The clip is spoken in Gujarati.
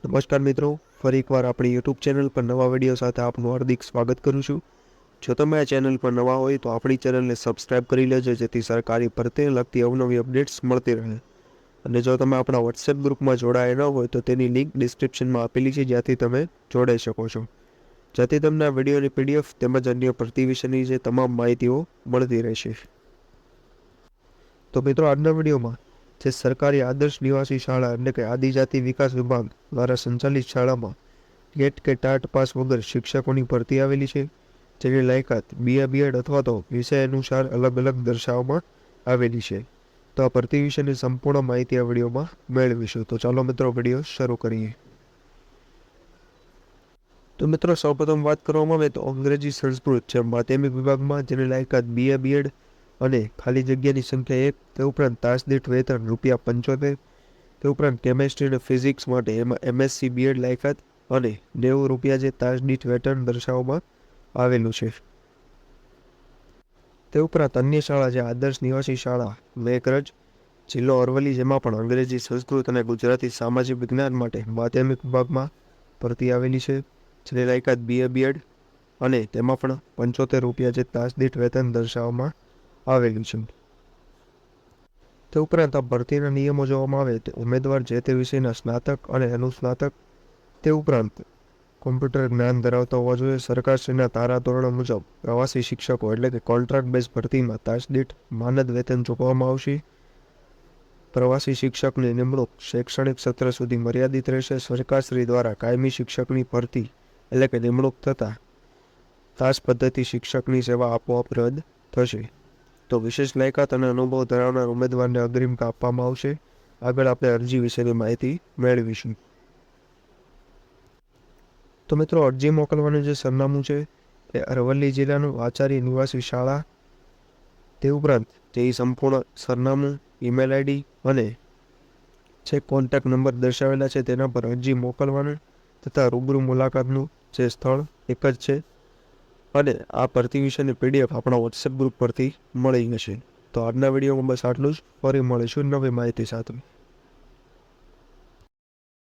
નમસ્કાર મિત્રો, ફરી એકવાર આપણી યુટ્યુબ ચેનલ પર નવા વિડીયો સાથે આપનું હાર્દિક સ્વાગત કરું છું। જો તમે આ ચેનલ પર નવા હોય તો આપણી ચેનલને સબસ્ક્રાઇબ કરી લેજો, જેથી સરકારી ભરતીને લગતી અવનવી અપડેટ્સ મળતી રહે। અને જો તમે આપણા વોટ્સએપ ગ્રુપમાં જોડાયા ન હોય તો તેની લિંક ડિસ્ક્રિપ્શનમાં આપેલી છે, જ્યાંથી તમે જોડાઈ શકો છો, જેથી તમને આ વિડીયોની પીડીએફ તેમજ અન્ય ભરતી વિશેની જે તમામ માહિતીઓ મળતી રહેશે। તો મિત્રો, આજના વિડીયોમાં જે સરકારી આદર્શ નિવાસી શાળા એટલે કે આદિજાતિ વિકાસ વિભાગ દ્વારા સંચાલિત શાળામાં ટેટ કે ટાટ પાસ વગર શિક્ષકોની ભરતી આવેલી છે, જેની લાયકાત BA BEd અથવા તો વિષય અનુસાર અલગ અલગ દર્શાવવામાં આવેલી છે। તો આ ભરતી વિશેની સંપૂર્ણ માહિતી આ વિડીયોમાં મેળવીશું। તો ચાલો મિત્રો, વિડીયો શરૂ કરીએ। તો મિત્રો, સૌપ્રથમ વાત કરવામાં આવે તો અંગ્રેજી સંસ્કૃત છે માધ્યમિક વિભાગમાં, જેની લાયકાત BA BEd અને ખાલી જગ્યાની સંખ્યા 1, તે ઉપરાંત તાસ દીઠ વેતન ₹75, તે ઉપરાંત કેમેસ્ટ્રી અને ફિઝિક્સ માટે એમાં MSc BEd લાયકાત અને ₹90 જે તાસ દીઠ વેતન દર્શાવવામાં આવેલું છે। તે ઉપરાંત અન્ય શાળા જે આદર્શ નિવાસી શાળા મેઘરજ, જિલ્લો અરવલ્લી, જેમાં પણ અંગ્રેજી સંસ્કૃત અને ગુજરાતી સામાજિક વિજ્ઞાન માટે માધ્યમિક વિભાગમાં ભરતી આવેલી છે, જેની લાયકાત BA BEd અને તેમાં પણ ₹75 જે તાસ દીઠ વેતન દર્શાવવામાં આવેલું છે। તે ઉપરાંત આ ભરતીના નિયમો જોવામાં આવે તો ઉમેદવાર જે તે વિષયના સ્નાતક અને અનુસ્નાતક, તે ઉપરાંત કોમ્પ્યુટર જ્ઞાન ધરાવતા હોવા જોઈએ। સરકારશ્રીના ધારાધોરણો મુજબ પ્રવાસી શિક્ષકો એટલે કે કોન્ટ્રાક્ટ બેઝ ભરતીમાં તાસ દીઠ માનદ વેતન ચૂકવવામાં આવશે। પ્રવાસી શિક્ષકની નિમણૂક શૈક્ષણિક સત્ર સુધી મર્યાદિત રહેશે। સરકારશ્રી દ્વારા કાયમી શિક્ષકની ભરતી એટલે કે નિમણૂક થતાં તાસ પદ્ધતિ શિક્ષકની સેવા આપોઆપ રદ થશે। તો વિશેષ લાયકાત અને અનુભવ ધરાવનાર ઉમેદવારને અગ્રિમતા આપવામાં આવશે। આગળ આપણે અરજી વિશેની માહિતી મેળવીશું। તો મિત્રો, અરજી મોકલવાનું જે સરનામું છે એ અરવલ્લી જિલ્લાનું આચાર્ય નિવાસી શાળા, તે ઉપરાંત જે સંપૂર્ણ સરનામું, ઈમેલ ID અને જે કોન્ટેક્ટ નંબર દર્શાવેલા છે તેના પર અરજી મોકલવાનું, તથા રૂબરૂ મુલાકાતનું જે સ્થળ એક જ છે। અને આ ભરતી વિશેની PDF આપણા વોટ્સએપ ગ્રુપ પરથી મળી જશે। તો આજના વિડીયોમાં બસ આટલું જ। ફરી મળીશું નવી માહિતી સાથે।